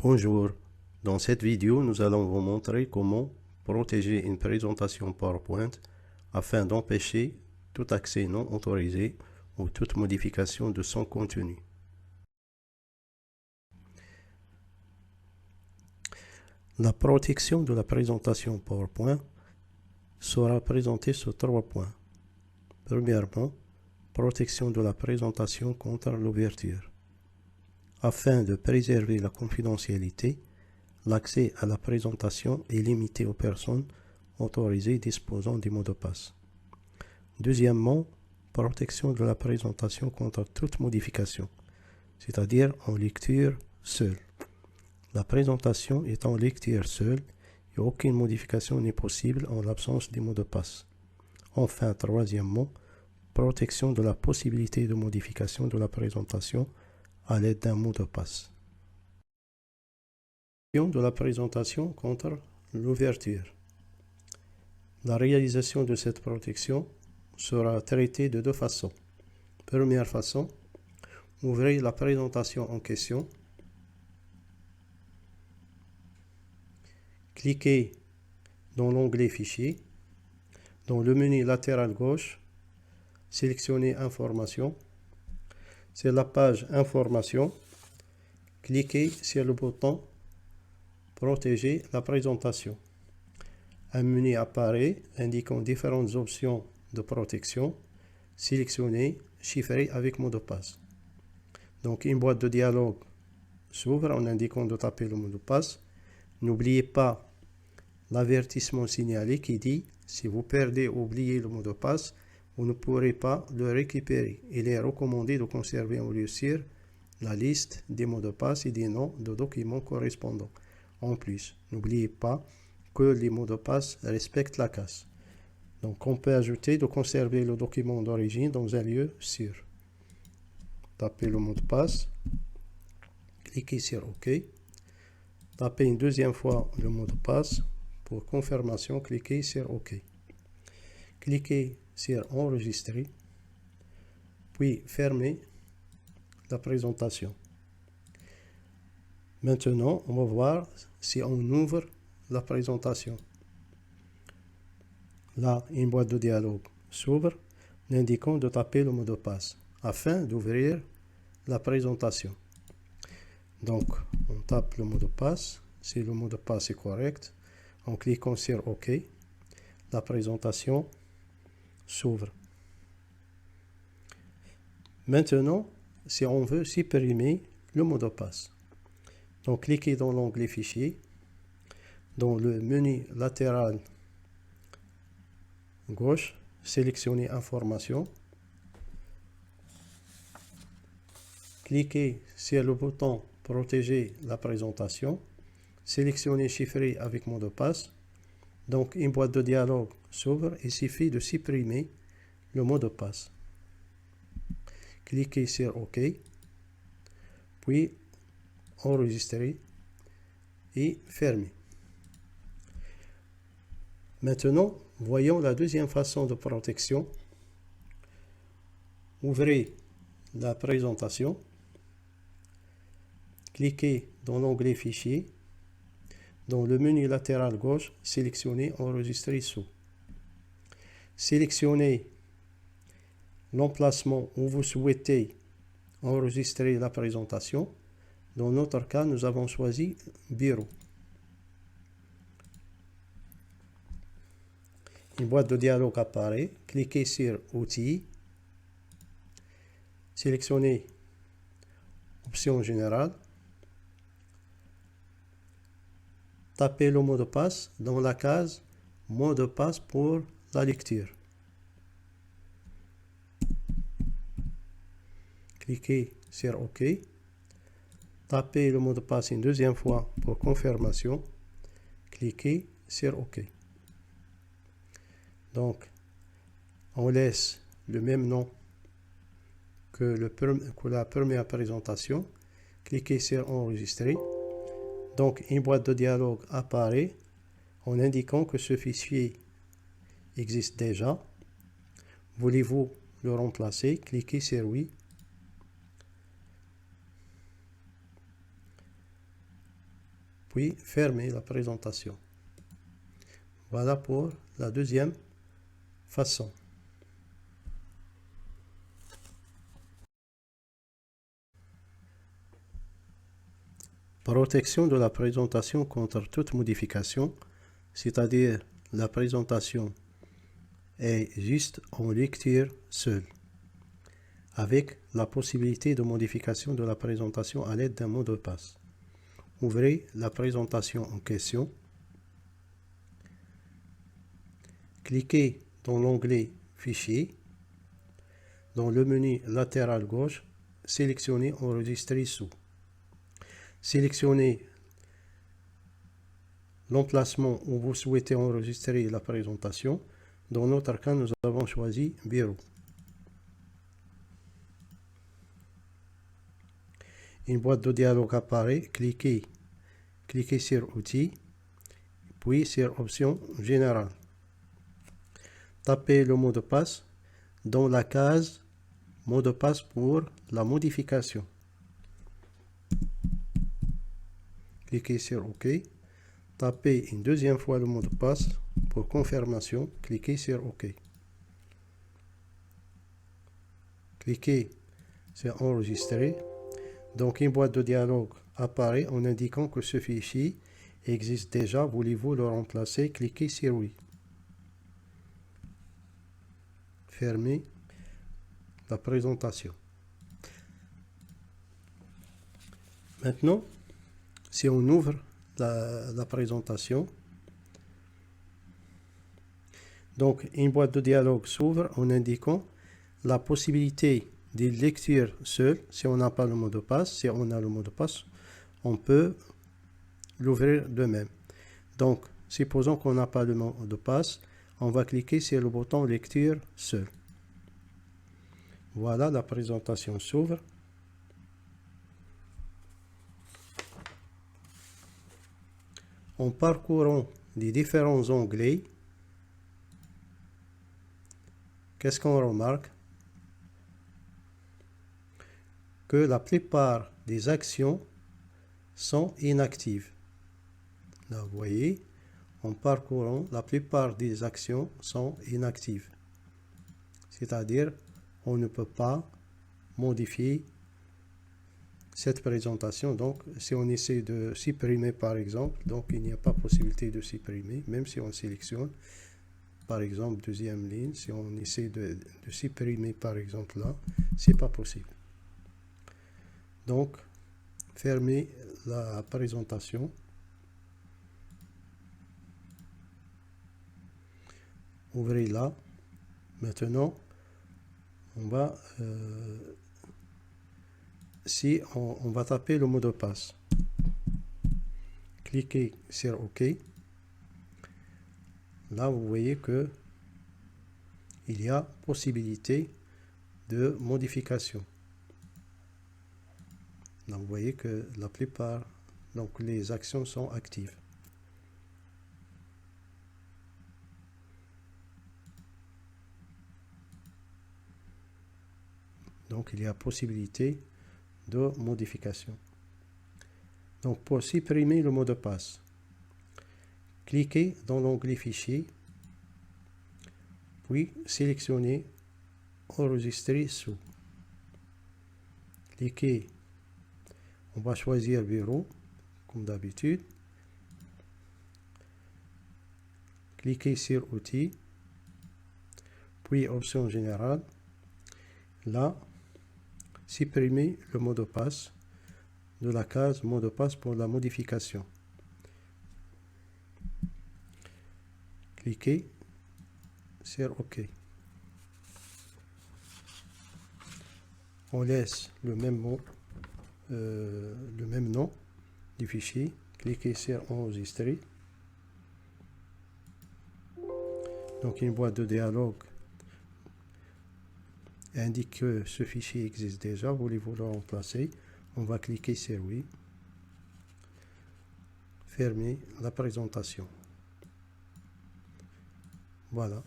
Bonjour, dans cette vidéo, nous allons vous montrer comment protéger une présentation PowerPoint afin d'empêcher tout accès non autorisé ou toute modification de son contenu. La protection de la présentation PowerPoint sera présentée sur 3 points. Premièrement, protection de la présentation contre l'ouverture. Afin de préserver la confidentialité, l'accès à la présentation est limité aux personnes autorisées disposant des mots de passe. Deuxièmement, protection de la présentation contre toute modification, c'est-à-dire en lecture seule. La présentation est en lecture seule et aucune modification n'est possible en l'absence des mots de passe. Enfin, troisièmement, protection de la possibilité de modification de la présentation à l'aide d'un mot de passe. De la présentation contre l'ouverture. La réalisation de cette protection sera traitée de deux façons. Première façon, ouvrez la présentation en question. Cliquez dans l'onglet Fichier. Dans le menu latéral gauche, sélectionnez Information. Sur la page Information, cliquez sur le bouton Protéger la présentation. Un menu apparaît indiquant différentes options de protection. Sélectionnez Chiffrer avec mot de passe. Donc une boîte de dialogue s'ouvre en indiquant de taper le mot de passe. N'oubliez pas l'avertissement signalé qui dit si vous perdez ou oubliez le mot de passe, vous ne pourrez pas le récupérer. Il est recommandé de conserver en lieu sûr la liste des mots de passe et des noms de documents correspondants. En plus, n'oubliez pas que les mots de passe respectent la casse. Donc, on peut ajouter de conserver le document d'origine dans un lieu sûr. Tapez le mot de passe, cliquez sur OK. Tapez une deuxième fois le mot de passe. Pour confirmation, cliquez sur OK. Cliquez sur Enregistrer, puis fermez la présentation. Maintenant, on va voir si on ouvre la présentation. Là, une boîte de dialogue s'ouvre, indiquant de taper le mot de passe afin d'ouvrir la présentation. Donc, on tape le mot de passe. Si le mot de passe est correct, en cliquant sur OK, la présentation s'ouvre. Maintenant, si on veut supprimer le mot de passe, donc cliquez dans l'onglet Fichier, dans le menu latéral gauche, sélectionnez Information, cliquez sur le bouton Protéger la présentation, sélectionnez Chiffrer avec mot de passe. Donc une boîte de dialogue s'ouvre, il suffit de supprimer le mot de passe. Cliquez sur OK, puis Enregistrer et fermer. Maintenant, voyons la deuxième façon de protection. Ouvrez la présentation, cliquez dans l'onglet Fichier, dans le menu latéral gauche, sélectionnez Enregistrer sous. Sélectionnez l'emplacement où vous souhaitez enregistrer la présentation. Dans notre cas, nous avons choisi Bureau. Une boîte de dialogue apparaît. Cliquez sur Outils. Sélectionnez Options générales. Tapez le mot de passe dans la case Mot de passe pour la lecture. Cliquez sur OK. Tapez le mot de passe une deuxième fois pour confirmation. Cliquez sur OK. Donc, on laisse le même nom que la première présentation. Cliquez sur Enregistrer. Donc, une boîte de dialogue apparaît en indiquant que ce fichier existe déjà. Voulez-vous le remplacer? Cliquez sur Oui. puis fermer la présentation. Voilà pour la deuxième façon. Protection de la présentation contre toute modification, c'est-à-dire la présentation est juste en lecture seule, avec la possibilité de modification de la présentation à l'aide d'un mot de passe. Ouvrez la présentation en question. Cliquez dans l'onglet Fichier. Dans le menu latéral gauche, sélectionnez Enregistrer sous. Sélectionnez l'emplacement où vous souhaitez enregistrer la présentation. Dans notre cas, nous avons choisi Bureau. Une boîte de dialogue apparaît. Cliquez sur Outils, puis sur Options Générales. Tapez le mot de passe dans la case Mot de passe pour la modification. Cliquez sur OK. Tapez une deuxième fois le mot de passe pour confirmation. Cliquez sur OK. Cliquez sur Enregistrer. Donc une boîte de dialogue apparaît en indiquant que ce fichier existe déjà. Voulez-vous le remplacer? Cliquez sur Oui. Fermez la présentation. Maintenant, si on ouvre la présentation, donc une boîte de dialogue s'ouvre en indiquant la possibilité de lecture seule. Si on n'a pas le mot de passe, si on a le mot de passe, on peut l'ouvrir de même. Donc, supposons qu'on n'a pas le mot de passe, on va cliquer sur le bouton lecture seule. Voilà, la présentation s'ouvre. En parcourant les différents onglets, qu'est-ce qu'on remarque? Que la plupart des actions sont inactives. Là, vous voyez, en parcourant, la plupart des actions sont inactives. C'est-à-dire, on ne peut pas modifier cette présentation. Donc, si on essaie de supprimer, par exemple, donc il n'y a pas possibilité de supprimer, même si on sélectionne, par exemple, deuxième ligne, si on essaie de supprimer, par exemple, là, c'est pas possible. Donc, fermez la présentation. Ouvrez-la. Maintenant, on va on va taper le mot de passe. Cliquez sur OK. Là, vous voyez que il y a possibilité de modification. Donc, vous voyez que la plupart, donc les actions sont actives. Donc, il y a possibilité de modification. Donc, pour supprimer le mot de passe, cliquez dans l'onglet Fichier, puis sélectionnez Enregistrer sous. Cliquez, on va choisir Bureau, comme d'habitude. Cliquez sur Outils, puis Options Générales. Là, supprimez le mot de passe de la case mot de passe pour la modification. Cliquez sur OK. On laisse le même mot, le même nom du fichier. Cliquez sur Enregistrer. Donc une boîte de dialogue indique que ce fichier existe déjà. Voulez-vous le remplacer? On va cliquer sur Oui. Fermer la présentation. Voilà.